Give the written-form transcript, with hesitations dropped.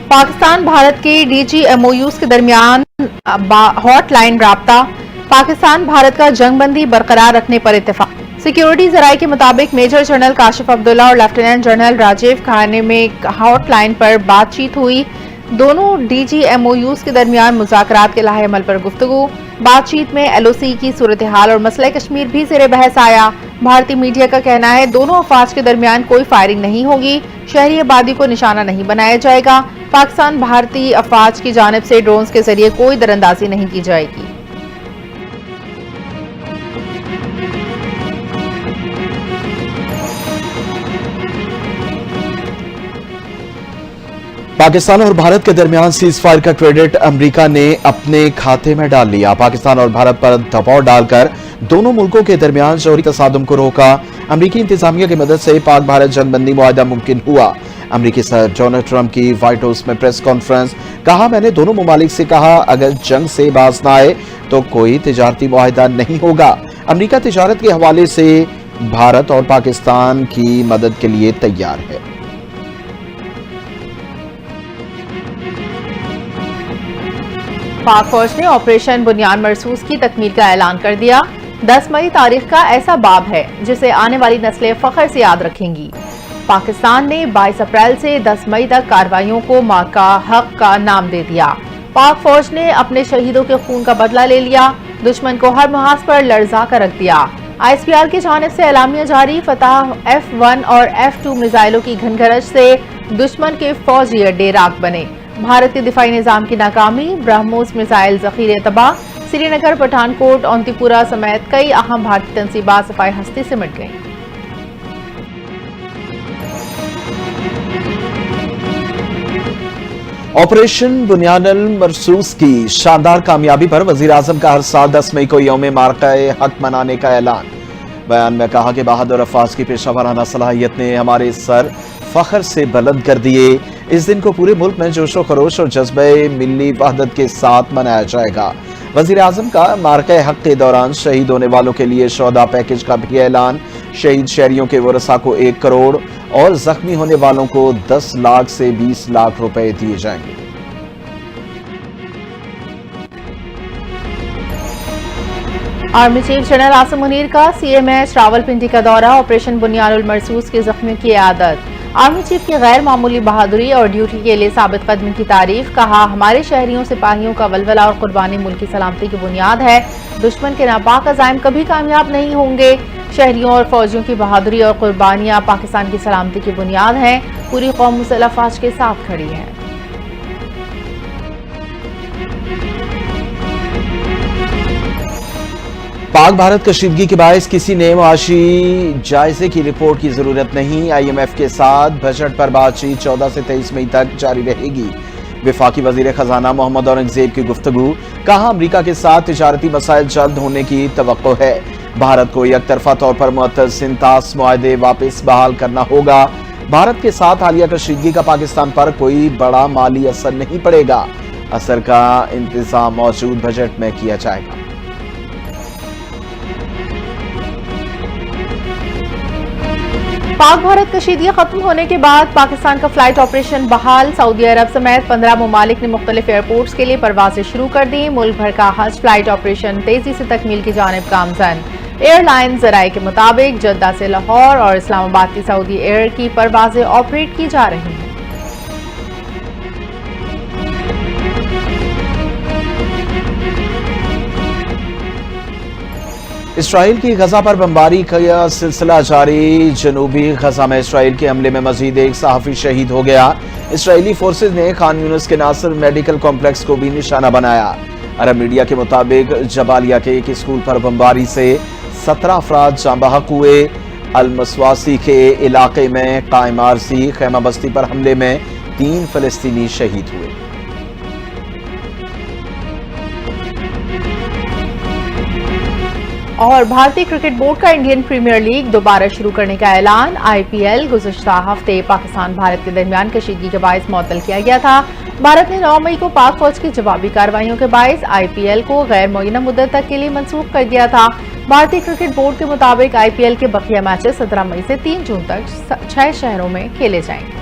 पाकिस्तान भारत के DGMOUs के दरमियान हॉट लाइन राब्ता, पाकिस्तान भारत का जंगबंदी बरकरार रखने पर इत्तेफाक। सिक्योरिटी जराये के मुताबिक मेजर जनरल काशिफ अब्दुल्ला और लेफ्टिनेंट जनरल राजीव खाने में हॉट लाइन पर बातचीत हुई। दोनों DGMOUs के दरमियान मुज़ाकरात के लाहे अमल पर गुफ्तगू। बातचीत में LOC की सूरत हाल और मसला कश्मीर भी ज़ेरे बहस आया। भारतीय मीडिया का कहना है दोनों अफवाज के दरमियान कोई फायरिंग नहीं होगी, शहरी आबादी को निशाना नहीं बनाया जाएगा। पाकिस्तान भारतीय अफवाज की जानिब से ड्रोन्स के जरिए कोई दरअंदाजी नहीं की जाएगी। पाकिस्तान और भारत के दरमियान सीज फायर का क्रेडिट अमेरिका ने अपने खाते में डाल लिया। पाकिस्तान और भारत पर दबाव डालकर दोनों मुल्कों के दरमियान जौहरी तसादुम को रोका। अमेरिकी इंतजामिया की मदद से पाक भारत जंगबंदी मुआहदा मुमकिन हुआ। अमेरिकी सदर डोनाल्ड ट्रंप की व्हाइट हाउस में प्रेस कॉन्फ्रेंस, कहा मैंने दोनों ममालिक से कहा अगर जंग से बाज न आए तो कोई तिजारती मुआहदा नहीं होगा। अमेरिका तिजारत के हवाले से भारत और पाकिस्तान की मदद के लिए तैयार है। पाक फौज ने ऑपरेशन बुनियान मरसूस की तकमील का ऐलान कर दिया। 10 मई तारीख का ऐसा बाब है जिसे आने वाली नस्लें फख्र से याद रखेंगी। पाकिस्तान ने 22 अप्रैल से 10 मई तक कार्रवाइयों को माका हक का नाम दे दिया। पाक फौज ने अपने शहीदों के खून का बदला ले लिया, दुश्मन को हर मुहाज पर लर्जा कर रख दिया। ISPR की जानिब से एलामिया जारी, फतह F1 और F2 मिसाइलों की घनघरज से दुश्मन के फौजी अड्डे राख बने। भारत के दिफाई निजाम की नाकामी, ब्रह्मोस मिसाइल जखीरे तबाह, श्रीनगर, पठानकोट, औंतीपुरा समेत कई अहम भारतीय तंसीबात सफाई हस्ती से मिट गईं। ऑपरेशन बुनियानुल मरसूस की शानदार कामयाबी पर वजीर आजम का हर साल 10 मई को यौम मारकाए हक मनाने का ऐलान। बयान में कहा कि बहादुर अफवाज की पेशा वराना सलाहियत ने हमारे सर फख्र से बुलंद कर दिए। इस दिन को पूरे मुल्क में जोशो खरोश और जज्बे मिली वहदत के साथ मनाया जाएगा। वजीर आजम का मारकाए हक के दौरान शहीद होने वालों के लिए शोहदा पैकेज का भी ऐलान। शहीद शहरियों के वरसा को 1 करोड़ और जख्मी होने वालों को 10 लाख से 20 लाख रुपए दिए जाएंगे। Army chief general Asim Munir का CMH रावलपिंडी का दौरा, ऑपरेशन बुनियानुल मरसूस के जख्मियों की इयादत। आर्मी चीफ की गैर मामूली बहादुरी और ड्यूटी के लिए साबित कदमी की तारीफ, कहा हमारे शहरियों सिपाहियों का वलवला और कुर्बानी मुल्क की सलामती की बुनियाद है। दुश्मन के नापाक अज़ाइम कभी कामयाब नहीं होंगे। शहरियों और फौजियों की बहादुरी और कुर्बानियां पाकिस्तान की सलामती की बुनियाद हैं। पूरी कौम मुसल्लह अफवाज के साथ खड़ी है। पाक भारत कशीदगी के बायस किसी ने मुआशी जायजे की रिपोर्ट की जरूरत नहीं। IMF के साथ बजट पर बातचीत 14 से 23 मई तक जारी रहेगी। वफाकी वजीर खजाना मोहम्मद औरंगजेब की गुफ्तगू, कहा अमरीका के साथ तिजारती मसाइल जल्द होने की तवक्को है। भारत को एक तरफा तौर पर मुअत्तल सिंतास मुआहदे वापस बहाल करना होगा। भारत के साथ हालिया कशीदगी का पाकिस्तान पर कोई बड़ा माली असर नहीं पड़ेगा। असर का इंतजाम मौजूद बजट में किया जाएगा। पाक भारत कशीदगी खत्म होने के बाद पाकिस्तान का फ्लाइट ऑपरेशन बहाल। सऊदी अरब समेत 15 ममालिक ने मुख्तलिफ एयरपोर्ट्स के लिए परवाजें शुरू कर दी। मुल्क भर का हज फ्लाइट ऑपरेशन तेजी से तकमील की जानिब गामजन। एयरलाइन जराये के मुताबिक जद्दा से लाहौर और इस्लामाबाद की सऊदी एयर की परवाजें ऑपरेट की जा रही हैं। इसराइल की गजा पर बमबारी का सिलसिला जारी। जनूबी गजा में इसराइल के हमले में मजीद एक सहाफी शहीद हो गया। इसराइली फोर्सेज ने खान यूनिस के नासिर मेडिकल कॉम्प्लेक्स को भी निशाना बनाया। अरब मीडिया के मुताबिक जबालिया के एक स्कूल पर बमबारी से 17 अफराद जाँ बहक हुए। अल-मसवासी के इलाके में कायम आरजी खैमा बस्ती पर हमले में 3 फलस्तीनी शहीद हुए। और भारतीय क्रिकेट बोर्ड का इंडियन प्रीमियर लीग दोबारा शुरू करने का ऐलान। IPL गुज़श्ता हफ्ते पाकिस्तान भारत के दरमियान कशीदगी के बायस मुअत्तल किया गया था। भारत ने 9 मई को पाक फौज की जवाबी कार्रवाइयों के बायस IPL को गैर मुअय्यना मुद्दत तक के लिए मंसूख कर दिया था। भारतीय क्रिकेट बोर्ड के मुताबिक IPL के बकिया मैचेस 17 मई से 3 जून तक 6 शहरों में खेले जाएंगे।